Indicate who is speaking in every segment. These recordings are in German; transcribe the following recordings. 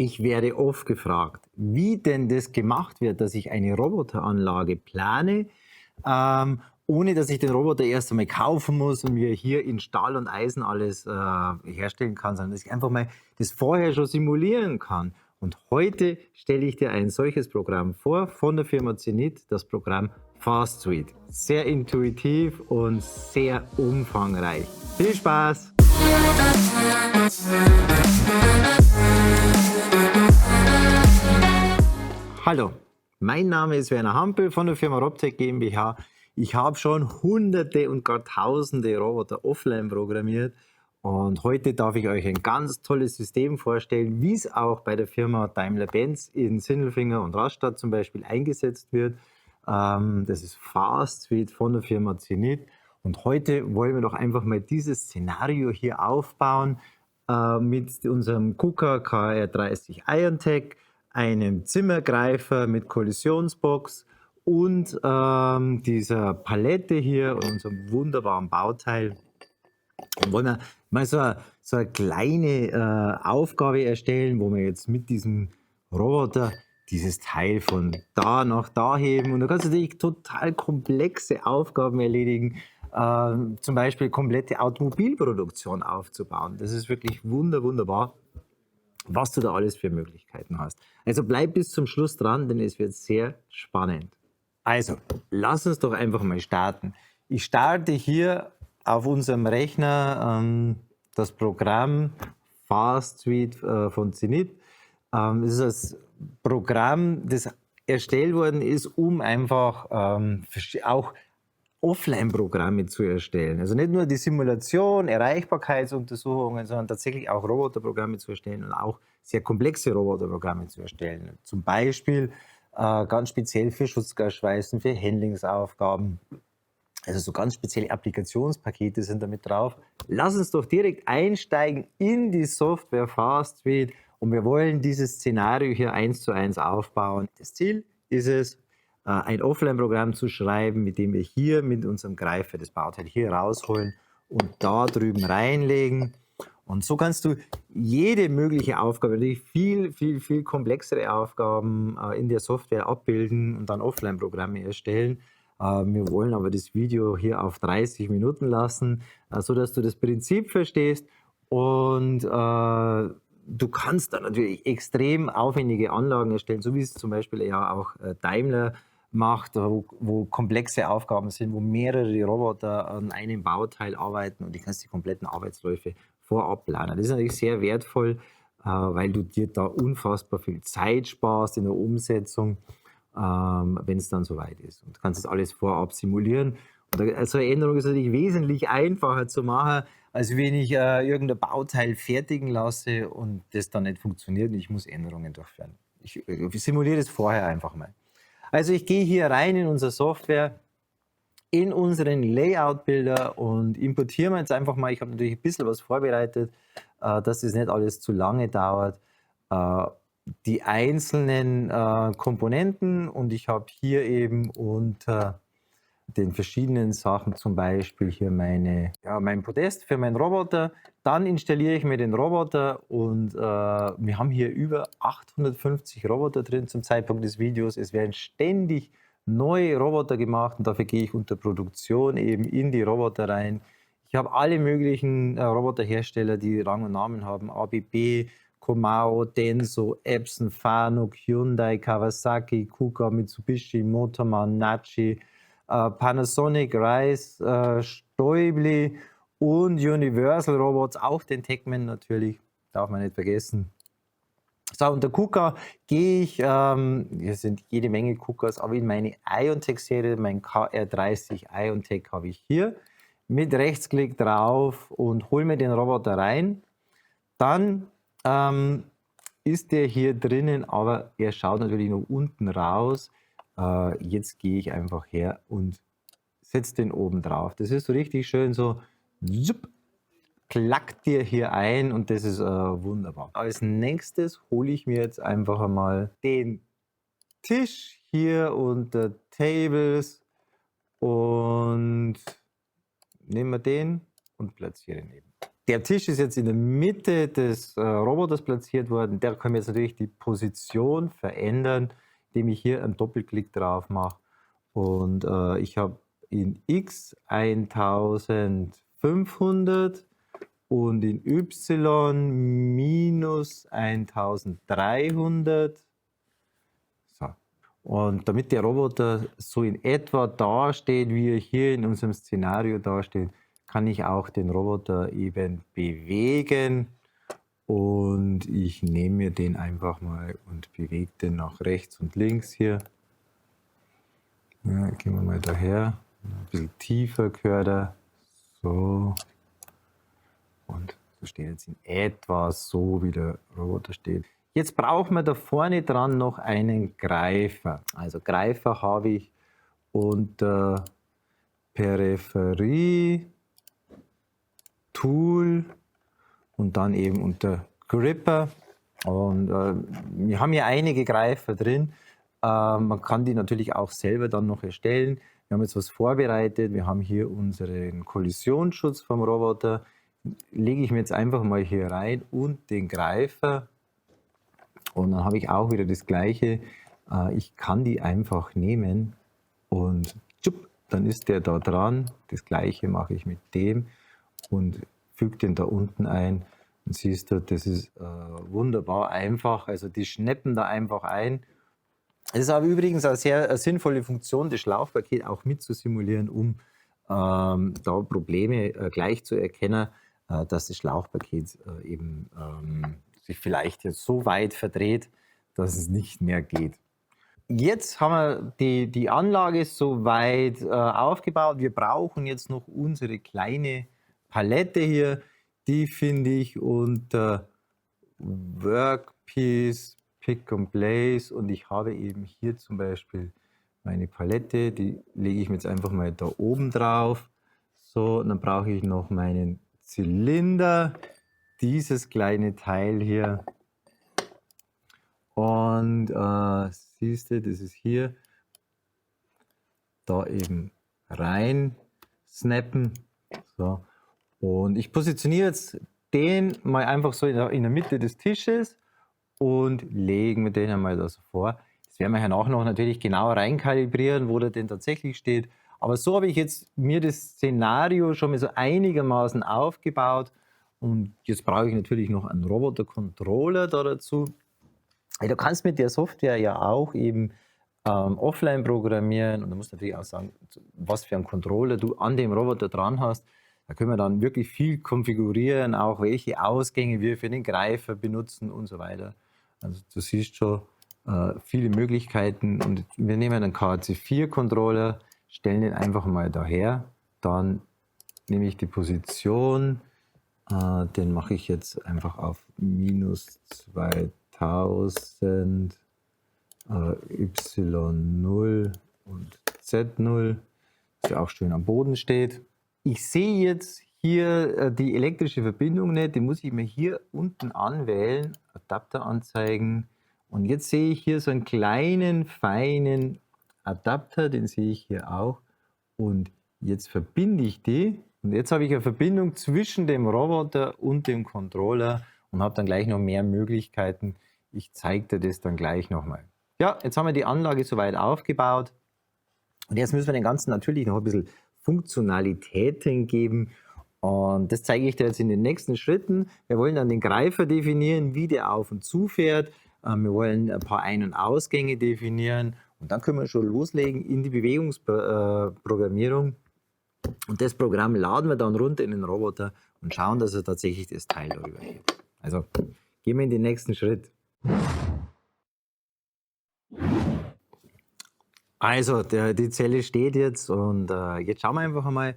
Speaker 1: Ich werde oft gefragt, wie denn das gemacht wird, dass ich eine Roboteranlage plane, ohne dass ich den Roboter erst einmal kaufen muss und mir hier in Stahl und Eisen alles herstellen kann, sondern dass ich einfach mal das vorher schon simulieren kann. Und heute stelle ich dir ein solches Programm vor von der Firma Zenith, das Programm FastSuite. Sehr intuitiv und sehr umfangreich. Viel Spaß! Hallo, mein Name ist Werner Hampel von der Firma Robtech GmbH. Ich habe schon hunderte und gar tausende Roboter offline programmiert und heute darf ich euch ein ganz tolles System vorstellen, wie es auch bei der Firma Daimler-Benz in Sindelfingen und Rastatt zum Beispiel eingesetzt wird. Das ist FastSuite von der Firma Zenith und heute wollen wir doch einfach mal dieses Szenario hier aufbauen mit unserem KUKA KR30 IonTech, einem Zimmergreifer mit Kollisionsbox und dieser Palette hier und unserem wunderbaren Bauteil. Und wollen wir mal so eine kleine Aufgabe erstellen, wo wir jetzt mit diesem Roboter dieses Teil von da nach da heben. Und da kannst du natürlich total komplexe Aufgaben erledigen, zum Beispiel komplette Automobilproduktion aufzubauen. Das ist wirklich wunderbar, was du da alles für Möglichkeiten hast. Also bleib bis zum Schluss dran, denn es wird sehr spannend. Also, lass uns doch einfach mal starten. Ich starte hier auf unserem Rechner das Programm FastSuite von Zenith. Das ist das Programm, das erstellt worden ist, um einfach auch Offline-Programme zu erstellen. Also nicht nur die Simulation, Erreichbarkeitsuntersuchungen, sondern tatsächlich auch Roboterprogramme zu erstellen und auch sehr komplexe Roboterprogramme zu erstellen. Zum Beispiel ganz speziell für Schutzgasschweißen, für Handlingsaufgaben. Also so ganz spezielle Applikationspakete sind damit drauf. Lass uns doch direkt einsteigen in die Software FastSuite und wir wollen dieses Szenario hier 1:1 aufbauen. Das Ziel ist es, ein Offline-Programm zu schreiben, mit dem wir hier mit unserem Greifer das Bauteil hier rausholen und da drüben reinlegen. Und so kannst du jede mögliche Aufgabe, natürlich viel komplexere Aufgaben in der Software abbilden und dann Offline-Programme erstellen. Wir wollen aber das Video hier auf 30 Minuten lassen, sodass du das Prinzip verstehst und du kannst dann natürlich extrem aufwendige Anlagen erstellen, so wie es zum Beispiel ja auch Daimler macht, wo komplexe Aufgaben sind, wo mehrere Roboter an einem Bauteil arbeiten und du kannst die kompletten Arbeitsläufe vorab planen. Das ist natürlich sehr wertvoll, weil du dir da unfassbar viel Zeit sparst in der Umsetzung, wenn es dann soweit ist. Und du kannst das alles vorab simulieren. Und so eine Änderung ist natürlich wesentlich einfacher zu machen, als wenn ich irgendein Bauteil fertigen lasse und das dann nicht funktioniert und ich muss Änderungen durchführen. Ich simuliere das vorher einfach mal. Also ich gehe hier rein in unsere Software, in unseren Layout-Bilder und importiere jetzt einfach mal, ich habe natürlich ein bisschen was vorbereitet, dass es nicht alles zu lange dauert, die einzelnen Komponenten und ich habe hier eben unter den verschiedenen Sachen zum Beispiel hier mein Podest für meinen Roboter. Dann installiere ich mir den Roboter und wir haben hier über 850 Roboter drin zum Zeitpunkt des Videos. Es werden ständig neue Roboter gemacht und dafür gehe ich unter Produktion eben in die Roboter rein. Ich habe alle möglichen Roboterhersteller, die Rang und Namen haben. ABB, Komao, Denso, Epson, Fanuc, Hyundai, Kawasaki, KUKA, Mitsubishi, Motorman, Nachi, Panasonic, Rise, Stäubli und Universal Robots, auch den Techman natürlich, darf man nicht vergessen. So, unter KUKA gehe ich, hier sind jede Menge KUKAs, aber in meine IonTech-Serie, mein KR30 IonTech habe ich hier, mit Rechtsklick drauf und hole mir den Roboter rein. Dann ist der hier drinnen, aber er schaut natürlich noch unten raus. Jetzt gehe ich einfach her und setze den oben drauf. Das ist so richtig schön so, zup, klackt dir hier ein und das ist wunderbar. Als nächstes hole ich mir jetzt einfach einmal den Tisch hier unter Tables und nehmen wir den und platzieren ihn eben. Der Tisch ist jetzt in der Mitte des Roboters platziert worden. Der kann jetzt natürlich die Position verändern, indem ich hier einen Doppelklick drauf mache. Und ich habe in X 1500 und in Y minus 1300. So. Und damit der Roboter so in etwa dasteht, wie er hier in unserem Szenario dasteht, kann ich auch den Roboter eben bewegen. Und ich nehme mir den einfach mal und bewege den nach rechts und links hier. Ja, gehen wir mal daher. Ein bisschen tiefer gehört er. So. Und so steht jetzt in etwa so, wie der Roboter steht. Jetzt brauchen wir da vorne dran noch einen Greifer. Also Greifer habe ich unter Peripherie, Tool und dann eben unter Gripper. Und wir haben hier einige Greifer drin. Man kann die natürlich auch selber dann noch erstellen. Wir haben jetzt was vorbereitet. Wir haben hier unseren Kollisionsschutz vom Roboter. Lege ich mir jetzt einfach mal hier rein und den Greifer. Und dann habe ich auch wieder das Gleiche. Ich kann die einfach nehmen und tschupp, dann ist der da dran. Das Gleiche mache ich mit dem und füge den da unten ein. Und siehst du, das ist wunderbar einfach. Also die schnappen da einfach ein. Es ist aber übrigens eine sehr sinnvolle Funktion, das Schlauchpaket auch mit zu simulieren, um da Probleme gleich zu erkennen, dass das Schlauchpaket eben sich vielleicht jetzt so weit verdreht, dass es nicht mehr geht. Jetzt haben wir die Anlage soweit aufgebaut. Wir brauchen jetzt noch unsere kleine Palette hier. Die finde ich unter Workpiece, Pick and Place und ich habe eben hier zum Beispiel meine Palette, die lege ich mir jetzt einfach mal da oben drauf. So, und dann brauche ich noch meinen Zylinder, dieses kleine Teil hier. Und siehst du, das ist hier, da eben rein snappen. So. Und ich positioniere jetzt den mal einfach so in der Mitte des Tisches und legen wir den einmal da so vor. Das werden wir danach noch natürlich genauer reinkalibrieren, wo der denn tatsächlich steht. Aber so habe ich jetzt mir das Szenario schon mal so einigermaßen aufgebaut. Und jetzt brauche ich natürlich noch einen Roboter-Controller da dazu. Du kannst mit der Software ja auch eben offline programmieren und du musst natürlich auch sagen, was für einen Controller du an dem Roboter dran hast. Da können wir dann wirklich viel konfigurieren, auch welche Ausgänge wir für den Greifer benutzen und so weiter. Also du siehst schon viele Möglichkeiten und wir nehmen einen KC4-Controller, stellen den einfach mal daher, dann nehme ich die Position, den mache ich jetzt einfach auf minus 2000 Y0 und Z0, dass der auch schön am Boden steht. Ich sehe jetzt hier die elektrische Verbindung nicht, die muss ich mir hier unten anwählen, Adapter anzeigen. Und jetzt sehe ich hier so einen kleinen, feinen Adapter, den sehe ich hier auch. Und jetzt verbinde ich die. Und jetzt habe ich eine Verbindung zwischen dem Roboter und dem Controller und habe dann gleich noch mehr Möglichkeiten. Ich zeige dir das dann gleich nochmal. Ja, jetzt haben wir die Anlage soweit aufgebaut. Und jetzt müssen wir dem Ganzen natürlich noch ein bisschen Funktionalitäten geben. Und das zeige ich dir jetzt in den nächsten Schritten. Wir wollen dann den Greifer definieren, wie der auf und zu fährt. Wir wollen ein paar Ein- und Ausgänge definieren. Und dann können wir schon loslegen in die Bewegungsprogrammierung. Und das Programm laden wir dann runter in den Roboter und schauen, dass er tatsächlich das Teil darüber hebt. Also gehen wir in den nächsten Schritt. Also die Zelle steht jetzt und jetzt schauen wir einfach einmal.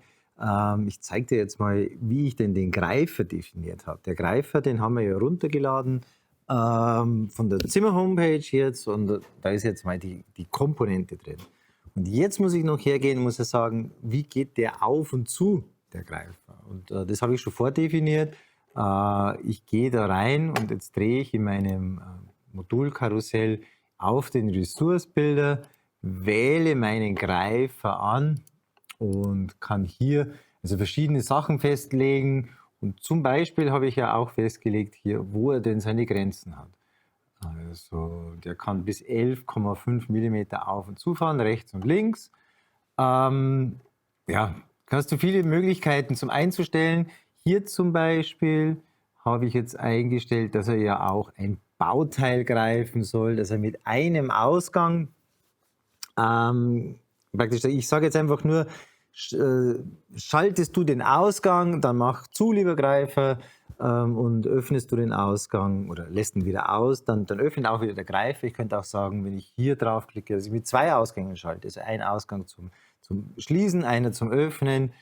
Speaker 1: Ich zeige dir jetzt mal, wie ich denn den Greifer definiert habe. Der Greifer, den haben wir ja runtergeladen von der Zimmer-Homepage jetzt und da ist jetzt mal die Komponente drin. Und jetzt muss ich noch hergehen und muss ja sagen, wie geht der auf und zu, der Greifer. Und das habe ich schon vordefiniert. Ich gehe da rein und jetzt drehe ich in meinem Modulkarussell auf den Ressource-Bilder, wähle meinen Greifer an und kann hier also verschiedene Sachen festlegen Und zum Beispiel habe ich ja auch festgelegt hier, wo er denn seine Grenzen hat. Also der kann bis 11,5 Millimeter auf und zufahren, rechts und links. Ja, hast du viele Möglichkeiten zum Einzustellen. Hier zum Beispiel habe ich jetzt eingestellt, dass er ja auch ein Bauteil greifen soll, dass er mit einem Ausgang, praktisch, ich sage jetzt einfach nur, schaltest du den Ausgang, dann mach zu, lieber Greifer, und öffnest du den Ausgang oder lässt ihn wieder aus, dann öffnet auch wieder der Greifer. Ich könnte auch sagen, wenn ich hier drauf klicke, dass ich mit zwei Ausgängen schalte. Also ein Ausgang zum Schließen, einer zum Öffnen.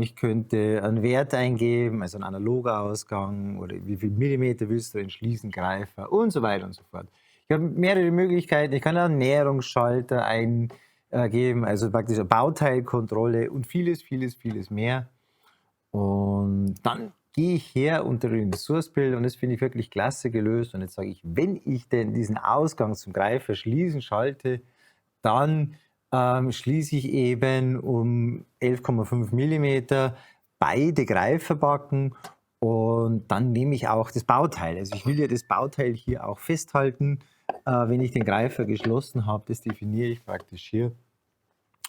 Speaker 1: Ich könnte einen Wert eingeben, also einen analogen Ausgang oder wie viel Millimeter willst du den Schließen, Greifer und so weiter und so fort. Ich habe mehrere Möglichkeiten. Ich kann einen Näherungsschalter eingeben, also praktisch eine Bauteilkontrolle und vieles, vieles, vieles mehr. Und dann gehe ich her unter den Source-Bild und das finde ich wirklich klasse gelöst. Und jetzt sage ich, wenn ich denn diesen Ausgang zum Greifer schließen schalte, dann schließe ich eben um 11,5 Millimeter beide Greiferbacken und dann nehme ich auch das Bauteil. Also ich will ja das Bauteil hier auch festhalten, wenn ich den Greifer geschlossen habe. Das definiere ich praktisch hier.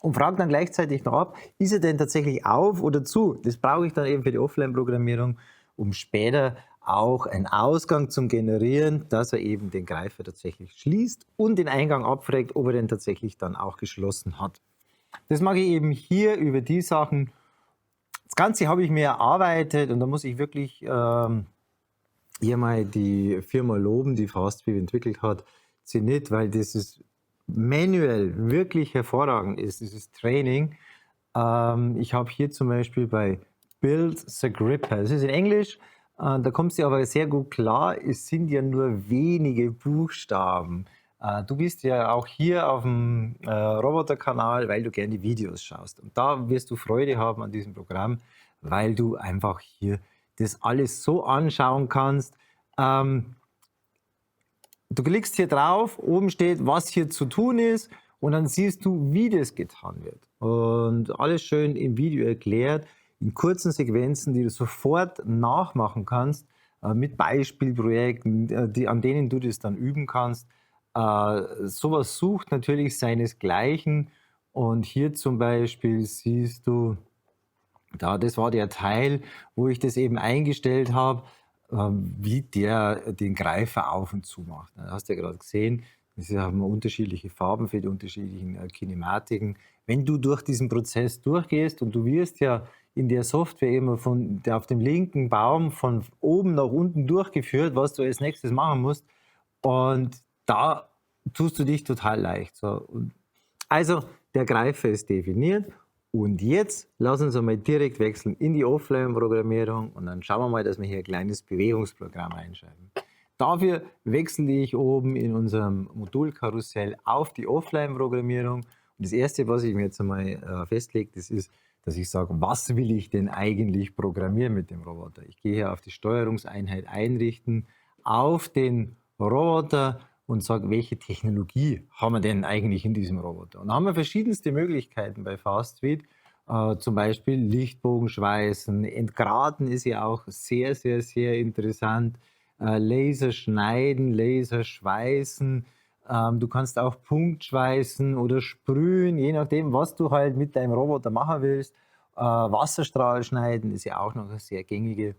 Speaker 1: Und frage dann gleichzeitig noch ab, ist er denn tatsächlich auf oder zu? Das brauche ich dann eben für die Offline-Programmierung, um später auch einen Ausgang zum Generieren, dass er eben den Greifer tatsächlich schließt und den Eingang abfragt, ob er den tatsächlich dann auch geschlossen hat. Das mache ich eben hier über die Sachen. Das Ganze habe ich mir erarbeitet und da muss ich wirklich hier mal die Firma loben, die Fastweb entwickelt hat, Zenit, weil das ist manuell wirklich hervorragend ist, dieses Training. Ich habe hier zum Beispiel bei Build the Gripper, das ist in Englisch, da kommst du aber sehr gut klar, es sind ja nur wenige Buchstaben. Du bist ja auch hier auf dem Roboterkanal, weil du gerne die Videos schaust. Und da wirst du Freude haben an diesem Programm, weil du einfach hier das alles so anschauen kannst. Du klickst hier drauf, oben steht, was hier zu tun ist und dann siehst du, wie das getan wird. Und alles schön im Video erklärt, in kurzen Sequenzen, die du sofort nachmachen kannst, mit Beispielprojekten, an denen du das dann üben kannst. Sowas sucht natürlich seinesgleichen und hier zum Beispiel siehst du, das war der Teil, wo ich das eben eingestellt habe, wie der den Greifer auf und zu macht. Da hast du ja gerade gesehen, wir haben unterschiedliche Farben für die unterschiedlichen Kinematiken. Wenn du durch diesen Prozess durchgehst und du wirst ja in der Software immer auf dem linken Baum von oben nach unten durchgeführt, was du als nächstes machen musst, und da tust du dich total leicht. So. Also der Greifer ist definiert. Und jetzt lass uns einmal direkt wechseln in die Offline-Programmierung und dann schauen wir mal, dass wir hier ein kleines Bewegungsprogramm einschalten. Dafür wechsle ich oben in unserem Modulkarussell auf die Offline-Programmierung. Und das Erste, was ich mir jetzt einmal festlege, das ist, dass ich sage, was will ich denn eigentlich programmieren mit dem Roboter? Ich gehe hier auf die Steuerungseinheit einrichten, auf den Roboter und sage, welche Technologie haben wir denn eigentlich in diesem Roboter? Und da haben wir verschiedenste Möglichkeiten bei Fastweb, zum Beispiel Lichtbogenschweißen, Entgraten ist ja auch sehr, sehr, sehr interessant, Laser schneiden, Laser schweißen, du kannst auch Punktschweißen oder sprühen, je nachdem, was du halt mit deinem Roboter machen willst. Wasserstrahl schneiden ist ja auch noch eine sehr gängige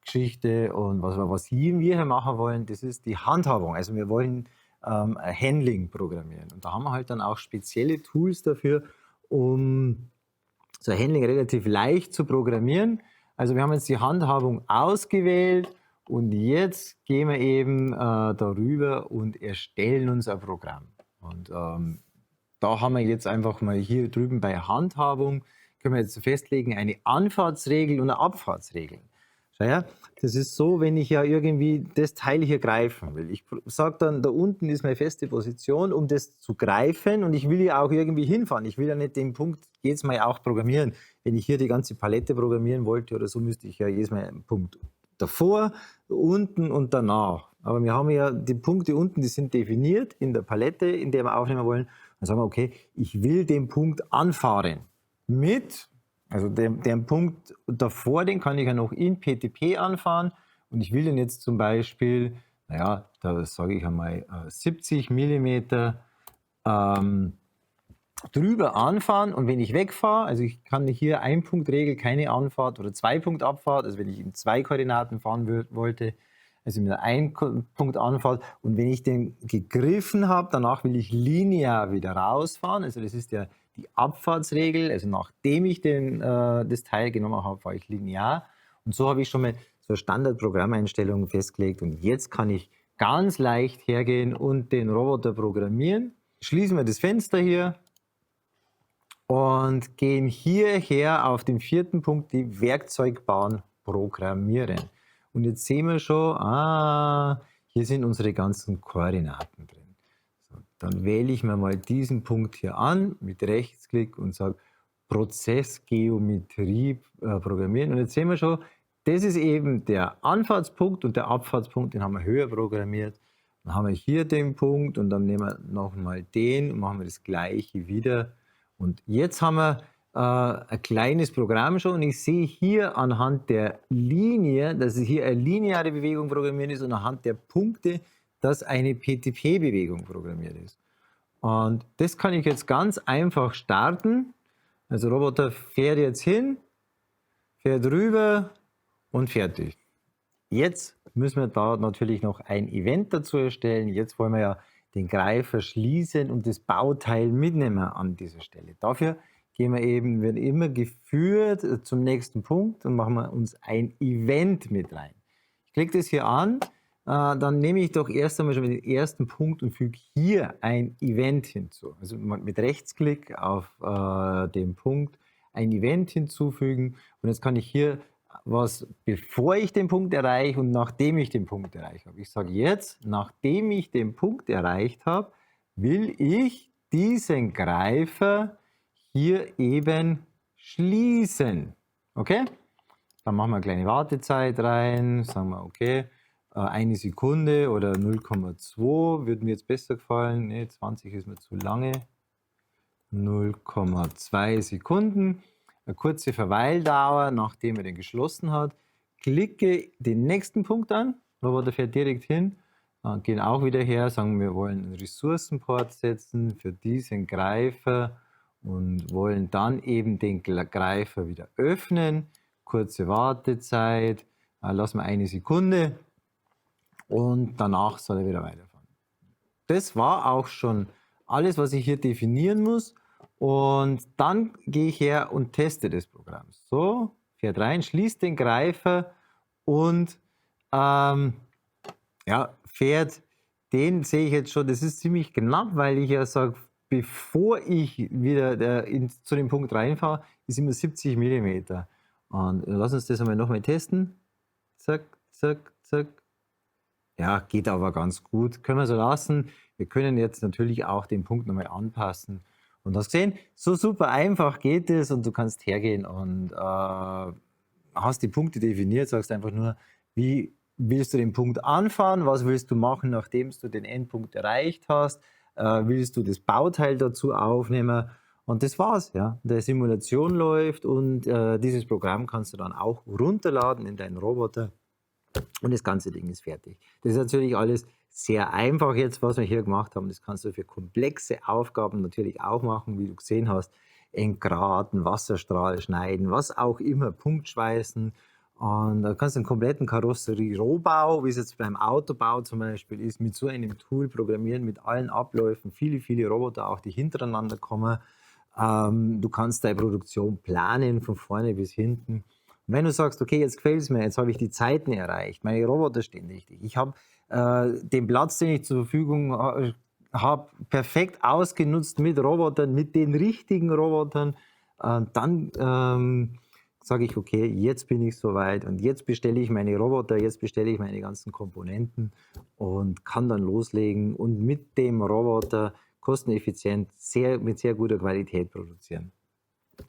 Speaker 1: Geschichte. Und was wir hier machen wollen, das ist die Handhabung. Also wir wollen Handling programmieren. Und da haben wir halt dann auch spezielle Tools dafür, um so ein Handling relativ leicht zu programmieren. Also wir haben jetzt die Handhabung ausgewählt und jetzt gehen wir eben darüber und erstellen uns ein Programm. Und da haben wir jetzt einfach mal hier drüben bei Handhabung, können wir jetzt festlegen, eine Anfahrtsregel und eine Abfahrtsregel. Schau her, das ist so, wenn ich ja irgendwie das Teil hier greifen will. Ich sage dann, da unten ist meine feste Position, um das zu greifen und ich will ja auch irgendwie hinfahren. Ich will ja nicht den Punkt jedes Mal auch programmieren. Wenn ich hier die ganze Palette programmieren wollte oder so, müsste ich ja jedes Mal einen Punkt davor, unten und danach. Aber wir haben ja die Punkte unten, die sind definiert in der Palette, in der wir aufnehmen wollen. Dann sagen wir, okay, ich will den Punkt anfahren mit Also den Punkt davor, den kann ich ja noch in PTP anfahren und ich will den jetzt zum Beispiel, naja, da sage ich einmal 70 Millimeter drüber anfahren und wenn ich wegfahre, also ich kann hier Ein-Punkt-Regel, keine Anfahrt oder Zwei-Punkt-Abfahrt, also wenn ich in 2 Koordinaten fahren wollte, also mit einer Ein-Punkt-Anfahrt und wenn ich den gegriffen habe, danach will ich linear wieder rausfahren, also das ist ja die Abfahrtsregel, also nachdem ich das Teil genommen habe, fahre ich linear und so habe ich schon mal so Standardprogrammeinstellungen festgelegt und jetzt kann ich ganz leicht hergehen und den Roboter programmieren. Schließen wir das Fenster hier und gehen hierher auf den 4. Punkt, die Werkzeugbahn programmieren. Und jetzt sehen wir schon, hier sind unsere ganzen Koordinaten drin. So, dann wähle ich mir mal diesen Punkt hier an mit Rechtsklick und sage Prozessgeometrie programmieren. Und jetzt sehen wir schon, das ist eben der Anfahrtspunkt und der Abfahrtspunkt, den haben wir höher programmiert. Dann haben wir hier den Punkt und dann nehmen wir nochmal den und machen wir das gleiche wieder. Und jetzt haben wir ein kleines Programm schon und ich sehe hier anhand der Linie, dass es hier eine lineare Bewegung programmiert ist und anhand der Punkte, dass eine PTP-Bewegung programmiert ist. Und das kann ich jetzt ganz einfach starten. Also Roboter fährt jetzt hin, fährt rüber und fertig. Jetzt müssen wir da natürlich noch ein Event dazu erstellen. Jetzt wollen wir ja den Greifer schließen und das Bauteil mitnehmen an dieser Stelle. Dafür werden immer geführt zum nächsten Punkt und machen wir uns ein Event mit rein. Ich klicke das hier an, dann nehme ich doch erst einmal schon den ersten Punkt und füge hier ein Event hinzu. Also mit Rechtsklick auf den Punkt ein Event hinzufügen und jetzt kann ich hier was, bevor ich den Punkt erreiche und nachdem ich den Punkt erreicht habe. Ich sage jetzt, nachdem ich den Punkt erreicht habe, will ich diesen Greifer hier eben schließen. Okay? Dann machen wir eine kleine Wartezeit rein, sagen wir okay, 1 Sekunde oder 0,2 würde mir jetzt besser gefallen. Ne, 20 ist mir zu lange. 0,2 Sekunden. Eine kurze Verweildauer, nachdem er den geschlossen hat. Klicke den nächsten Punkt an, Roboter fährt direkt hin, gehen auch wieder her, sagen wir wollen einen Ressourcenport setzen für diesen Greifer und wollen dann eben den Greifer wieder öffnen. Kurze Wartezeit, lassen wir 1 Sekunde und danach soll er wieder weiterfahren. Das war auch schon alles, was ich hier definieren muss. Und dann gehe ich her und teste das Programm. So, fährt rein, schließt den Greifer und fährt. Den sehe ich jetzt schon, das ist ziemlich knapp, weil ich ja sage, bevor ich wieder zu dem Punkt reinfahre, ist immer 70 mm. Und lass uns das einmal nochmal testen. Zack, zack, zack. Ja, geht aber ganz gut. Können wir so lassen. Wir können jetzt natürlich auch den Punkt nochmal anpassen. Und hast gesehen, so super einfach geht es und du kannst hergehen und hast die Punkte definiert, sagst einfach nur, wie willst du den Punkt anfahren, was willst du machen, nachdem du den Endpunkt erreicht hast, willst du das Bauteil dazu aufnehmen und das war's. Ja. Der Simulation läuft und dieses Programm kannst du dann auch runterladen in deinen Roboter und das ganze Ding ist fertig. Das ist natürlich alles sehr einfach jetzt, was wir hier gemacht haben. Das kannst du für komplexe Aufgaben natürlich auch machen, wie du gesehen hast. Entgraten, Wasserstrahl schneiden, was auch immer, Punktschweißen. Und da kannst du einen kompletten Karosserie-Rohbau, wie es jetzt beim Autobau zum Beispiel ist, mit so einem Tool programmieren, mit allen Abläufen, viele, viele Roboter auch, die hintereinander kommen. Du kannst deine Produktion planen, von vorne bis hinten. Und wenn du sagst, okay, jetzt gefällt es mir, jetzt habe ich die Zeiten erreicht, meine Roboter stehen richtig, ich habe den Platz, den ich zur Verfügung habe, perfekt ausgenutzt mit Robotern, mit den richtigen Robotern, dann sage ich, okay, jetzt bin ich soweit und jetzt bestelle ich meine Roboter, jetzt bestelle ich meine ganzen Komponenten und kann dann loslegen und mit dem Roboter kosteneffizient mit sehr guter Qualität produzieren.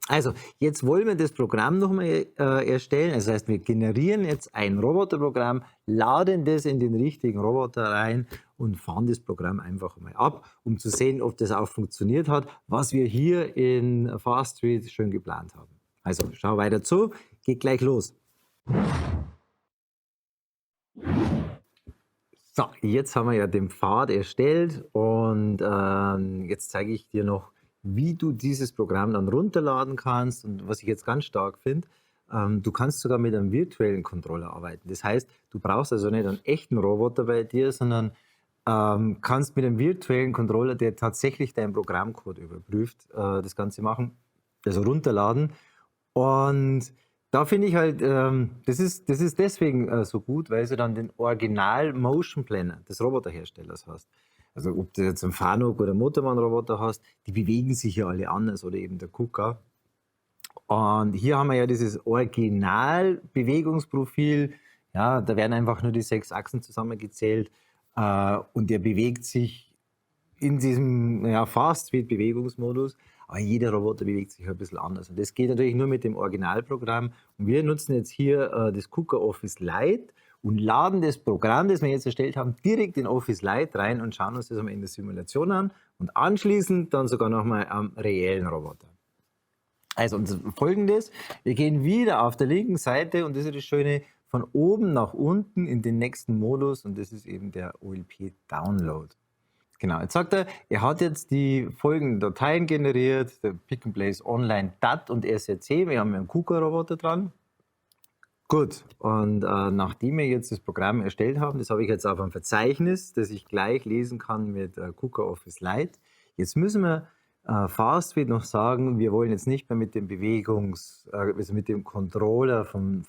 Speaker 1: Also, jetzt wollen wir das Programm nochmal erstellen. Das heißt, wir generieren jetzt ein Roboterprogramm, laden das in den richtigen Roboter rein und fahren das Programm einfach mal ab, um zu sehen, ob das auch funktioniert hat, was wir hier in FastStreet schön geplant haben. Also schau weiter zu, geht gleich los. So, jetzt haben wir ja den Pfad erstellt und jetzt zeige ich dir noch, wie du dieses Programm dann runterladen kannst. Und was ich jetzt ganz stark finde, du kannst sogar mit einem virtuellen Controller arbeiten. Das heißt, du brauchst also nicht einen echten Roboter bei dir, sondern kannst mit einem virtuellen Controller, der tatsächlich deinen Programmcode überprüft, das Ganze machen, also runterladen. Und da finde ich halt, das ist deswegen so gut, weil du dann den Original Motion Planner des Roboterherstellers hast. Also ob du jetzt einen Fanuc oder Motormann-Roboter hast, die bewegen sich ja alle anders oder eben der KUKA. Und hier haben wir ja dieses Original-Bewegungsprofil. Ja, da werden einfach nur die 6 Achsen zusammengezählt und der bewegt sich in diesem Fast-Speed-Bewegungsmodus. Aber jeder Roboter bewegt sich ein bisschen anders. Und das geht natürlich nur mit dem Originalprogramm. Und wir nutzen jetzt hier das KUKA Office Lite und laden das Programm, das wir jetzt erstellt haben, direkt in Office Lite rein und schauen uns das am Ende der Simulation an und anschließend dann sogar nochmal am reellen Roboter. Also Folgendes, wir gehen wieder auf der linken Seite und das ist das Schöne, von oben nach unten in den nächsten Modus und das ist eben der OLP Download. Genau, jetzt sagt er hat jetzt die folgenden Dateien generiert, der Pick and Place Online DAT und SRC, wir haben einen KUKA-Roboter dran. Gut, und nachdem wir jetzt das Programm erstellt haben, das habe ich jetzt auf einem Verzeichnis, das ich gleich lesen kann mit KUKA Office Lite. Jetzt müssen wir Fastfeed noch sagen, wir wollen jetzt nicht mehr mit dem also mit dem Controller von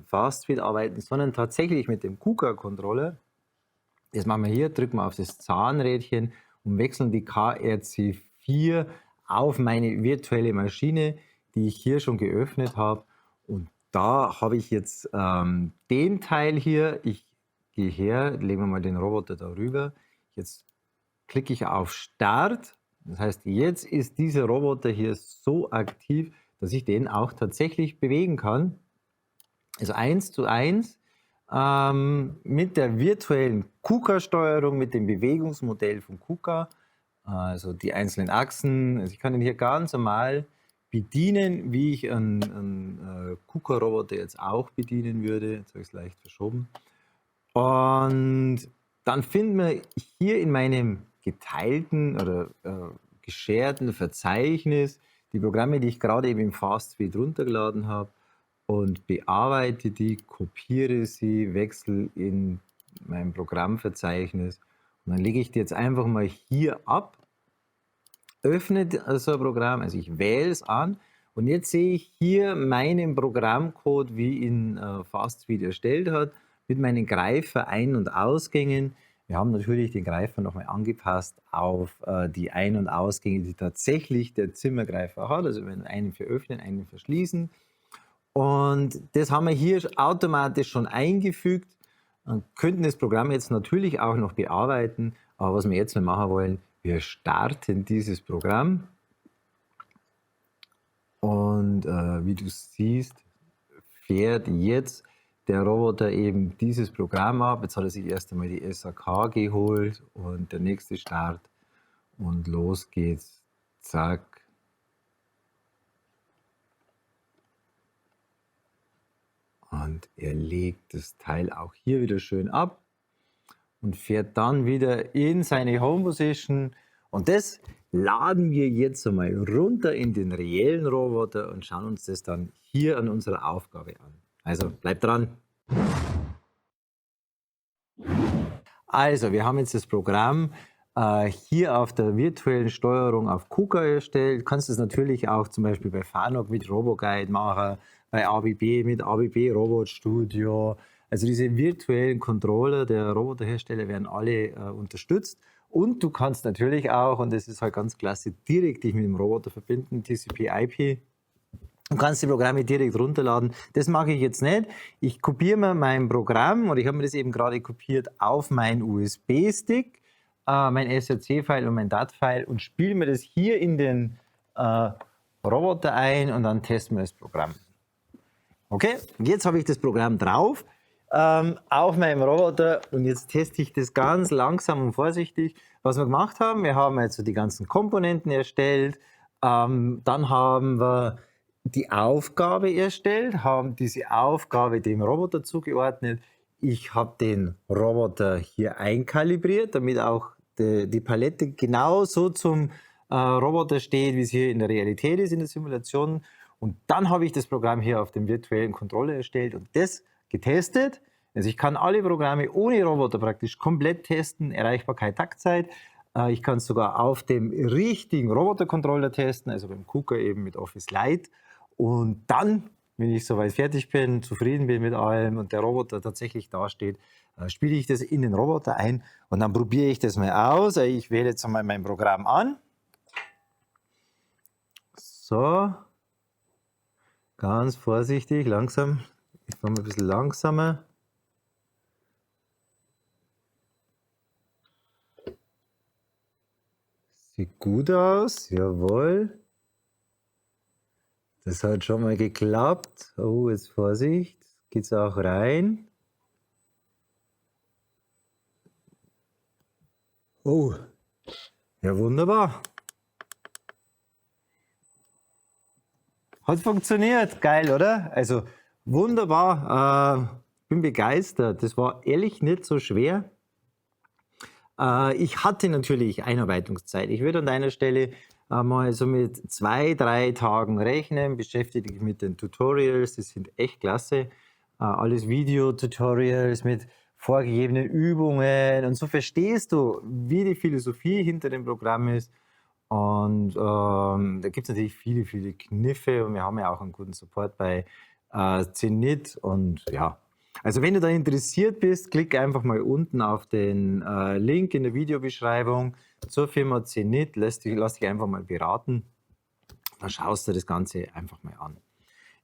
Speaker 1: Fastfeed arbeiten, sondern tatsächlich mit dem KUKA-Controller. Das machen wir hier, drücken wir auf das Zahnrädchen und wechseln die KRC4 auf meine virtuelle Maschine, die ich hier schon geöffnet habe. Und da habe ich jetzt den Teil hier. Ich gehe her, legen wir mal den Roboter darüber. Jetzt klicke ich auf Start. Das heißt, jetzt ist dieser Roboter hier so aktiv, dass ich den auch tatsächlich bewegen kann. Also 1:1 mit der virtuellen KUKA-Steuerung, mit dem Bewegungsmodell von KUKA, also die einzelnen Achsen. Also ich kann ihn hier ganz normal bedienen, wie ich einen KUKA-Roboter jetzt auch bedienen würde. Jetzt habe ich es leicht verschoben. Und dann finden wir hier in meinem geteilten oder geshareten Verzeichnis die Programme, die ich gerade eben im Fastfeed runtergeladen habe und bearbeite die, kopiere sie, wechsle in mein Programmverzeichnis und dann lege ich die jetzt einfach mal hier ab, öffne so ein Programm, also ich wähle es an und jetzt sehe ich hier meinen Programmcode, wie ihn Fastfeed erstellt hat, mit meinen Greifer Ein- und Ausgängen. Wir haben natürlich den Greifer nochmal angepasst auf die Ein- und Ausgänge, die tatsächlich der Zimmergreifer hat. Also wenn einen für öffnen, einen für schließen. Und das haben wir hier automatisch schon eingefügt. Wir könnten das Programm jetzt natürlich auch noch bearbeiten, aber was wir jetzt mal machen wollen, wir starten dieses Programm. Und wie du siehst, fährt jetzt der Roboter eben dieses Programm ab. Jetzt hat er sich erst einmal die SAK geholt und der nächste Start und los geht's. Zack. Und er legt das Teil auch hier wieder schön ab und fährt dann wieder in seine Home Position. Und das laden wir jetzt einmal runter in den reellen Roboter und schauen uns das dann hier an unserer Aufgabe an. Also bleibt dran. Also wir haben jetzt das Programm hier auf der virtuellen Steuerung auf KUKA erstellt. Du kannst es natürlich auch zum Beispiel bei Fanuc mit RoboGuide machen, bei ABB mit ABB Robot Studio. Also diese virtuellen Controller der Roboterhersteller werden alle unterstützt. Und du kannst natürlich auch, und das ist halt ganz klasse, direkt dich mit dem Roboter verbinden, TCP/IP. Du kannst die Programme direkt runterladen. Das mache ich jetzt nicht. Ich kopiere mir mein Programm, und ich habe mir das eben gerade kopiert, auf meinen USB-Stick, mein SRC-File und mein DAT-File und spiele mir das hier in den Roboter ein und dann testen wir das Programm. Okay, jetzt habe ich das Programm drauf auf meinem Roboter und jetzt teste ich das ganz langsam und vorsichtig. Was wir gemacht haben, wir haben jetzt so die ganzen Komponenten erstellt, dann haben wir die Aufgabe erstellt, haben diese Aufgabe dem Roboter zugeordnet. Ich habe den Roboter hier einkalibriert, damit auch die Palette genauso zum Roboter steht, wie es hier in der Realität ist, in der Simulation. Und dann habe ich das Programm hier auf dem virtuellen Controller erstellt und das getestet. Also ich kann alle Programme ohne Roboter praktisch komplett testen, Erreichbarkeit, Taktzeit. Ich kann es sogar auf dem richtigen Roboter-Controller testen, also beim KUKA eben mit Office Lite. Und dann, wenn ich soweit fertig bin, zufrieden bin mit allem und der Roboter tatsächlich dasteht, spiele ich das in den Roboter ein und dann probiere ich das mal aus. Ich wähle jetzt einmal mein Programm an. So, ganz vorsichtig, langsam. Ich mache mal ein bisschen langsamer. Sieht gut aus, jawohl. Das hat schon mal geklappt. Oh, jetzt Vorsicht, geht's auch rein. Oh, ja wunderbar. Hat funktioniert, geil, oder? Also wunderbar, bin begeistert. Das war ehrlich nicht so schwer. Ich hatte natürlich Einarbeitungszeit. Ich würde an deiner Stelle mal so mit 2-3 Tagen rechnen, beschäftige dich mit den Tutorials, die sind echt klasse. Alles Video-Tutorials mit vorgegebenen Übungen und so verstehst du, wie die Philosophie hinter dem Programm ist. Und da gibt es natürlich viele, viele Kniffe und wir haben ja auch einen guten Support bei Zenit und ja. Also wenn du da interessiert bist, klick einfach mal unten auf den Link in der Videobeschreibung zur Firma Zenit, lass dich einfach mal beraten, dann schaust du das Ganze einfach mal an.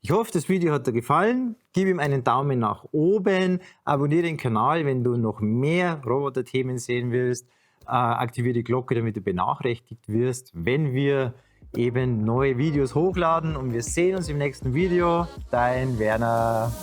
Speaker 1: Ich hoffe, das Video hat dir gefallen, gib ihm einen Daumen nach oben, abonniere den Kanal, wenn du noch mehr Roboter-Themen sehen willst, aktiviere die Glocke, damit du benachrichtigt wirst, wenn wir eben neue Videos hochladen und wir sehen uns im nächsten Video. Dein Werner.